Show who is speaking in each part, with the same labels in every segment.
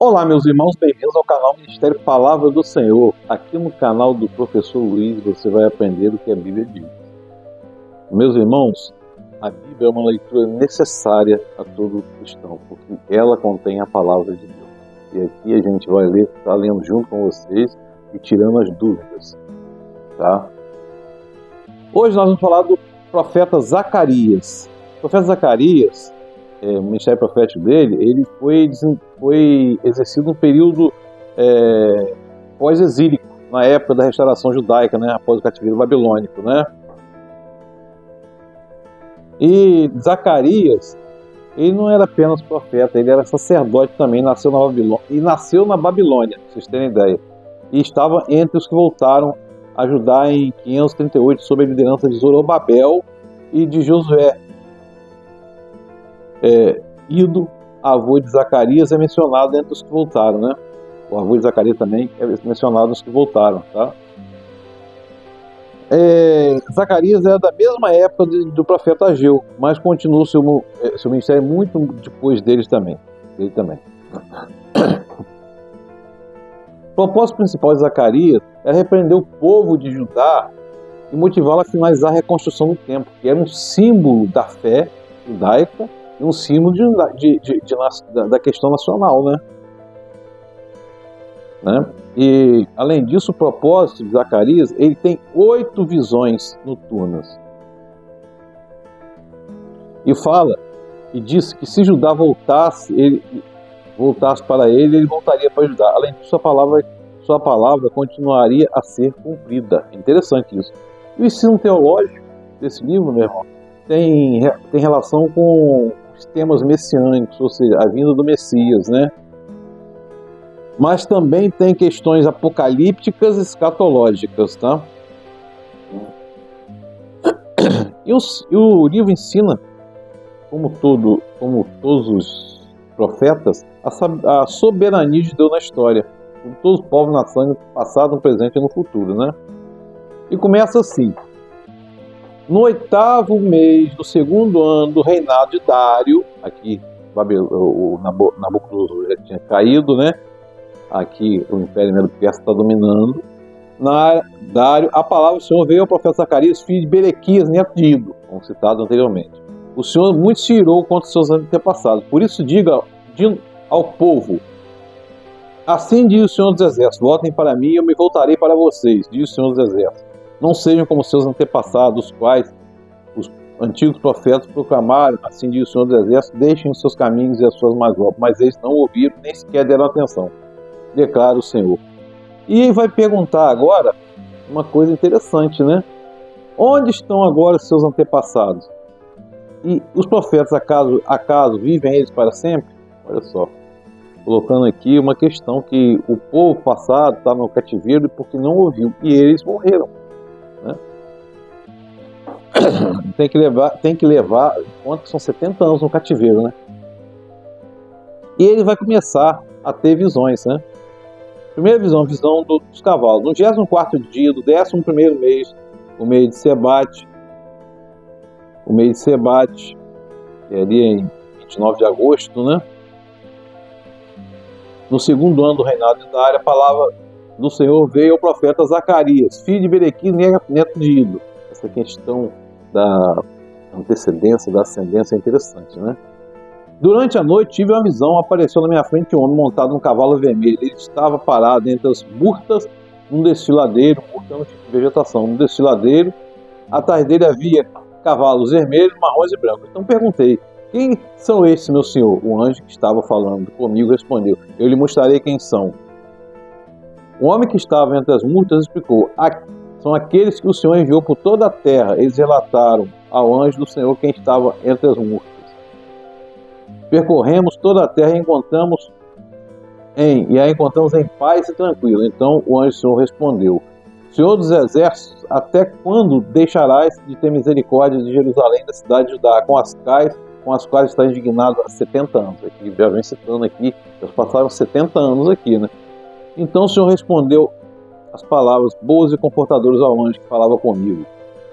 Speaker 1: Olá, meus irmãos, bem-vindos ao canal Ministério Palavra do Senhor. Aqui no canal do Professor Luiz você vai aprender o que a Bíblia diz. Meus irmãos, a Bíblia é uma leitura necessária a todo cristão, porque ela contém a Palavra de Deus. E aqui a gente vai ler, está lendo junto com vocês e tirando as dúvidas. Tá? Hoje nós vamos falar do profeta Zacarias. O profeta Zacarias, o ministério profético dele, ele foi exercido no período pós-exílico, na época da restauração judaica, né, após o cativeiro babilônico, né? E Zacarias, ele não era apenas profeta, ele era sacerdote também, nasceu na Babilônia, pra vocês terem ideia. E estava entre os que voltaram a Judá em 538, sob a liderança de Zorobabel e de Josué. Ido, avô de Zacarias, é mencionado entre os que voltaram, né? O avô de Zacarias também é mencionado nos que voltaram, tá? Zacarias era da mesma época do profeta Ageu, mas continuou seu ministério muito depois dele também. O propósito principal de Zacarias era repreender o povo de Judá e motivá-lo a finalizar a reconstrução do templo, que era um símbolo da fé judaica e um símbolo da questão nacional, né? E, além disso, o propósito de Zacarias, ele tem 8 visões noturnas. E disse que se Judá voltasse para ele voltaria para Judá. Além disso, sua palavra continuaria a ser cumprida. É interessante isso. E o ensino teológico desse livro, meu irmão, tem relação com os temas messiânicos, ou seja, a vinda do Messias, né? Mas também tem questões apocalípticas e escatológicas, tá? E o livro ensina, como todos os profetas, a soberania de Deus na história, com todos os povos, nações, no passado, no presente e no futuro, né? E começa assim: no 8º mês do 2º ano do reinado de Dário, aqui o Nabucodonosor já tinha caído, né? Aqui o Império Medo-Persa está dominando. Dário, a palavra do Senhor veio ao profeta Zacarias, filho de Berequias, neto de Ido, como citado anteriormente. O Senhor muito se irou contra os seus antepassados. Por isso diga ao povo: assim diz o Senhor dos Exércitos, voltem para mim e eu me voltarei para vocês, diz o Senhor dos Exércitos. Não sejam como seus antepassados, os quais os antigos profetas proclamaram, assim diz o Senhor dos Exércitos, deixem os seus caminhos e as suas más obras, mas eles não ouviram, nem sequer deram atenção, declara o Senhor. E ele vai perguntar agora uma coisa interessante, né? Onde estão agora os seus antepassados? E os profetas, acaso vivem eles para sempre? Olha só, colocando aqui uma questão que o povo passado está no cativeiro porque não ouviu, e eles morreram, né? Tem que levar, quanto são 70 anos no cativeiro, né? E ele vai começar a ter visões, né? Primeira visão dos cavalos. No 24º dia do 11º mês, o mês de Sebate, que é ali em 29 de agosto, né? No 2º ano do reinado de Dário, a palavra do Senhor veio ao profeta Zacarias, filho de Berequias, neto de Ido. Essa questão da antecedência, da ascendência é interessante, né? Durante a noite tive uma visão, apareceu na minha frente um homem montado num cavalo vermelho. Ele estava parado entre as murtas num destiladeiro, murta é um tipo de vegetação, num destiladeiro. Atrás dele havia cavalos vermelhos, marrons e brancos. Então perguntei: quem são esses, meu senhor? O anjo que estava falando comigo respondeu: eu lhe mostrarei quem são. O homem que estava entre as murtas explicou: são aqueles que o Senhor enviou por toda a terra. Eles relataram ao anjo do Senhor quem estava entre as murtas. Percorremos toda a terra e a encontramos em paz e tranquilo. Então o anjo do Senhor respondeu: Senhor dos Exércitos, até quando deixarás de ter misericórdia de Jerusalém, da cidade de Judá, com as quais está indignado há 70 anos? Aqui, já vem citando aqui, já passaram 70 anos aqui, né? Então o Senhor respondeu as palavras boas e confortadoras ao anjo que falava comigo.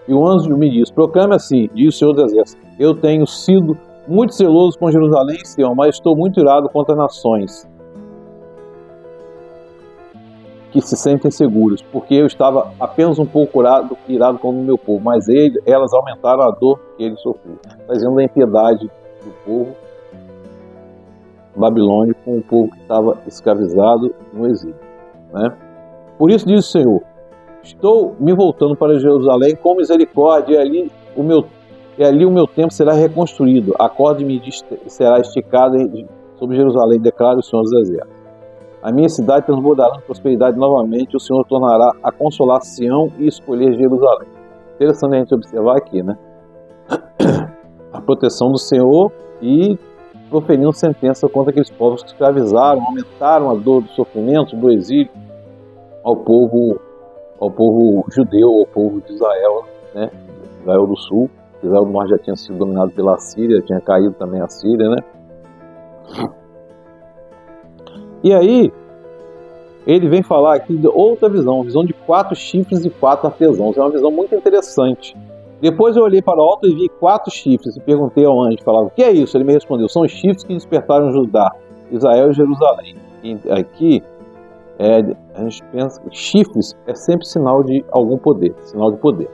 Speaker 1: E o anjo me disse: proclame assim, diz o Senhor dos Exércitos, eu tenho sido muito zeloso com Jerusalém e Sião, mas estou muito irado contra as nações. que se sentem seguros, porque eu estava apenas um pouco irado com o meu povo, mas elas aumentaram a dor que ele sofreu, fazendo a impiedade do povo babilônico com o povo que estava escravizado no exílio, né? Por isso diz o Senhor: estou me voltando para Jerusalém com misericórdia, e ali o meu templo será reconstruído, a corda de medir será esticada sobre Jerusalém, declara o Senhor dos Exércitos. A minha cidade transbordará em prosperidade novamente, o Senhor tornará a consolar Sião e escolher Jerusalém. Interessante a gente observar aqui, né? A proteção do Senhor e proferindo sentença contra aqueles povos que escravizaram, aumentaram a dor do sofrimento, do exílio ao povo judeu, ao povo de Israel, né? Israel do Sul. Israel do Norte já tinha sido dominado pela Síria, tinha caído também a Síria, né? E aí, ele vem falar aqui de outra visão, visão de 4 chifres e 4 artesãos. É uma visão muito interessante. Depois eu olhei para o alto e vi 4 chifres e perguntei ao anjo, falava: o que é isso? Ele me respondeu: são os chifres que despertaram Judá, Israel e Jerusalém. E aqui, a gente pensa que chifres é sempre sinal de algum poder, sinal de poder.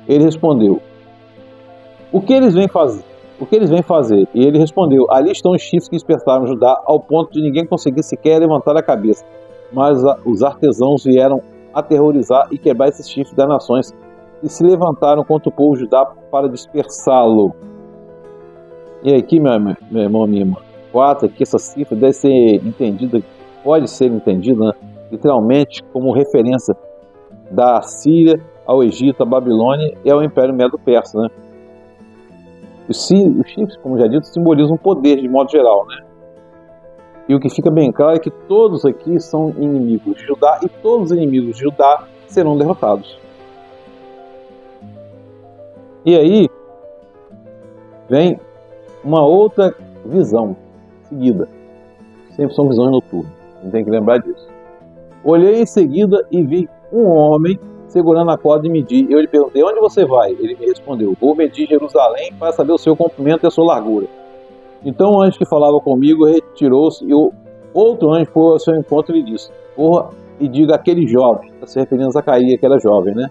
Speaker 1: Ele respondeu: o que eles vêm fazer? O que eles vêm fazer? E ele respondeu: ali estão os chifres que despertaram Judá, ao ponto de ninguém conseguir sequer levantar a cabeça. Mas os artesãos vieram aterrorizar e quebrar esses chifres das nações e se levantaram contra o povo de Judá para dispersá-lo. E aqui, meu irmão, minha irmã, 4, aqui essa cifra deve ser entendida, pode ser entendida, né, literalmente como referência da Síria ao Egito, à Babilônia e ao Império Medo-Persa, né? Os chifres, como já dito, simbolizam poder de modo geral, né? E o que fica bem claro é que todos aqui são inimigos de Judá e todos os inimigos de Judá serão derrotados. E aí vem uma outra visão seguida. Sempre são visões noturnas, não tem que lembrar disso. Olhei em seguida e vi um homem segurando a corda de medir. Eu lhe perguntei: onde você vai? Ele me respondeu: vou medir Jerusalém para saber o seu comprimento e a sua largura. Então o anjo que falava comigo retirou-se e o outro anjo foi ao seu encontro e lhe disse: corra e diga àquele jovem, está se referindo a Zacarias, que era jovem, né?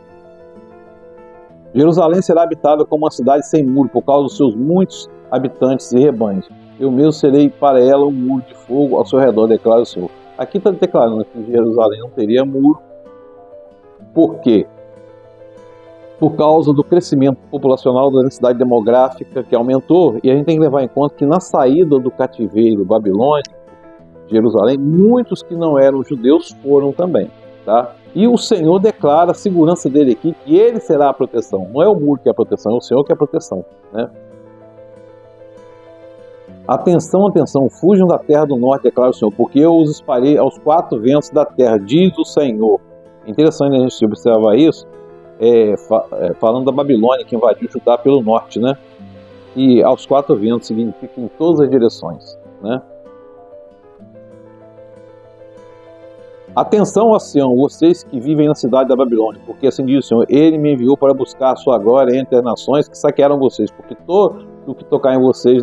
Speaker 1: Jerusalém será habitada como uma cidade sem muro, por causa dos seus muitos habitantes e rebanhos. Eu mesmo serei para ela um muro de fogo ao seu redor, declara o Senhor. Aqui está declarando que Jerusalém não teria muro. Por quê? Por causa do crescimento populacional, da densidade demográfica que aumentou, e a gente tem que levar em conta que na saída do cativeiro babilônico, Jerusalém, muitos que não eram judeus foram também, tá? E o Senhor declara a segurança dele aqui, que ele será a proteção. Não é o muro que é a proteção, é o Senhor que é a proteção, né? Atenção, atenção, fujam da terra do norte, declara o Senhor, porque eu os espalhei aos 4 ventos da terra, diz o Senhor. É interessante a gente observar isso, falando da Babilônia, que invadiu Judá pelo norte, né? E aos 4 ventos significa em todas as direções, né? Atenção a Sião, vocês que vivem na cidade da Babilônia, porque assim diz o Senhor: ele me enviou para buscar a sua glória entre as nações que saquearam vocês, porque todo o que tocar em vocês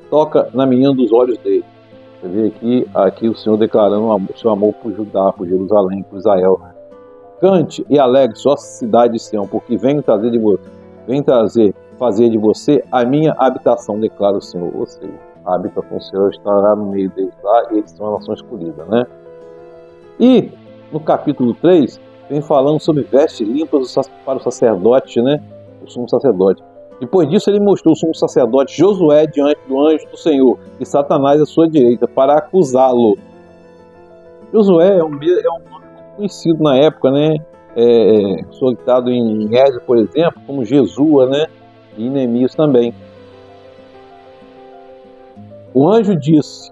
Speaker 1: toca na menina dos olhos dele. Você vê aqui o Senhor declarando o seu amor por Judá, por Jerusalém, por Israel. Cante e alegre sua cidade de Sião, porque venho fazer de você a minha habitação, declara o Senhor. Ou seja, a habitação do Senhor estará no meio deles lá, e eles são a nação escolhida, né? E no capítulo 3, vem falando sobre vestes limpas para o sacerdote, né? O sumo sacerdote. Depois disso, ele mostrou o sumo sacerdote Josué diante do anjo do Senhor e Satanás à sua direita para acusá-lo. Josué é um nome muito conhecido na época, né? Solicitado em Esdras, por exemplo, como Jesua, né? E Neemias também. O anjo disse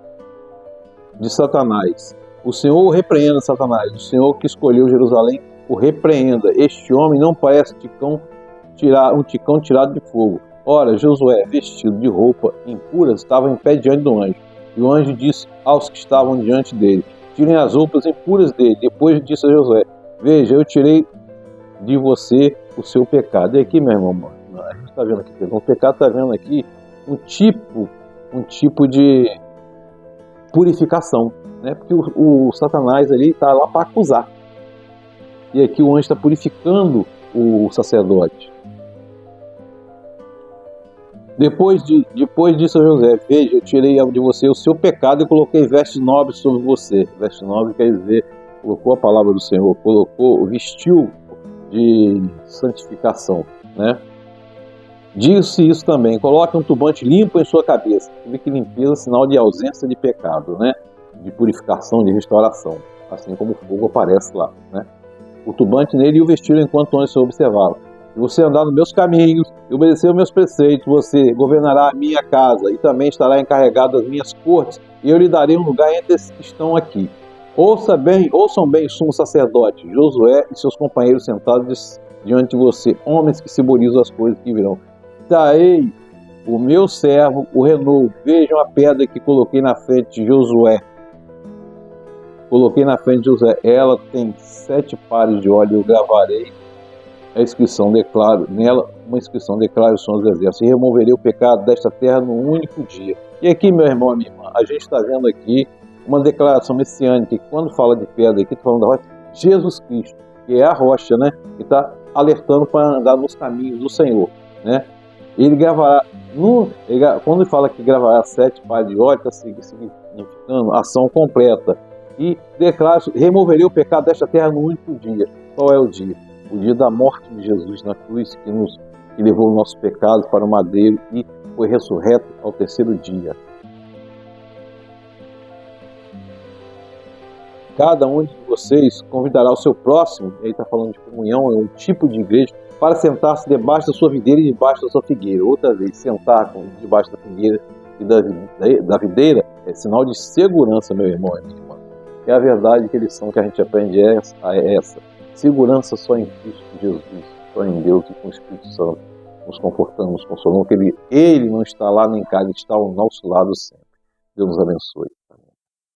Speaker 1: de Satanás: o Senhor o repreenda, Satanás, o Senhor que escolheu Jerusalém o repreenda. Este homem não parece um ticão tirado de fogo. Ora, Josué, vestido de roupa impura, estava em pé diante do anjo. E o anjo disse aos que estavam diante dele: tirem as roupas impuras dele. Depois disse a Josué: veja, eu tirei de você o seu pecado. E aqui, meu irmão, a gente está vendo aqui, o pecado está vendo aqui um tipo de purificação. né? Porque o Satanás ali está lá para acusar. E aqui o anjo está purificando o sacerdote. Depois disso, José, veja, eu tirei de você o seu pecado e coloquei vestes nobres sobre você. Vestes nobres quer dizer, colocou a palavra do Senhor, vestiu de santificação, né? Disse isso também, coloque um turbante limpo em sua cabeça. Você vê que limpeza é sinal de ausência de pecado, né? De purificação, de restauração, assim como o fogo aparece lá, né? O turbante nele e o vestido enquanto antes eu observava. Se você andar nos meus caminhos e obedecer aos meus preceitos, você governará a minha casa e também estará encarregado das minhas cortes, e eu lhe darei um lugar entre esses que estão aqui. Ouçam bem, sumo sacerdote, Josué e seus companheiros sentados diante de você, homens que simbolizam as coisas que virão. Darei o meu servo, o renovo. Vejam a pedra que coloquei na frente de Josué. Coloquei na frente de Josué. Ela tem 7 pares de óleo. Eu gravarei a inscrição, declaro nela uma inscrição, declaro o Senhor dos Exércitos, e removerei o pecado desta terra num único dia. E aqui, meu irmão, minha irmã, a gente está vendo aqui uma declaração messiânica, que quando fala de pedra aqui, está falando da rocha, Jesus Cristo, que é a rocha, né? Que está alertando para andar nos caminhos do Senhor, né? Ele gravará, quando ele fala que gravará 7 pares de óleo, está significando ação completa. E declara, removerei o pecado desta terra num único dia. Qual é o dia? O dia da morte de Jesus na cruz, que levou o nosso pecado para o madeiro e foi ressurreto ao 3º dia. Cada um de vocês convidará o seu próximo, ele está falando de comunhão, é um tipo de igreja, para sentar-se debaixo da sua videira e debaixo da sua figueira. Outra vez, sentar debaixo da figueira e da videira é sinal de segurança, meu irmão e minha irmã. É a verdade que a lição que a gente aprende é essa. Segurança só em Cristo Jesus, só em Deus e com o Espírito Santo, nos confortando, nos consolando, que Ele não está lá nem cá, Ele está ao nosso lado sempre. Deus nos abençoe.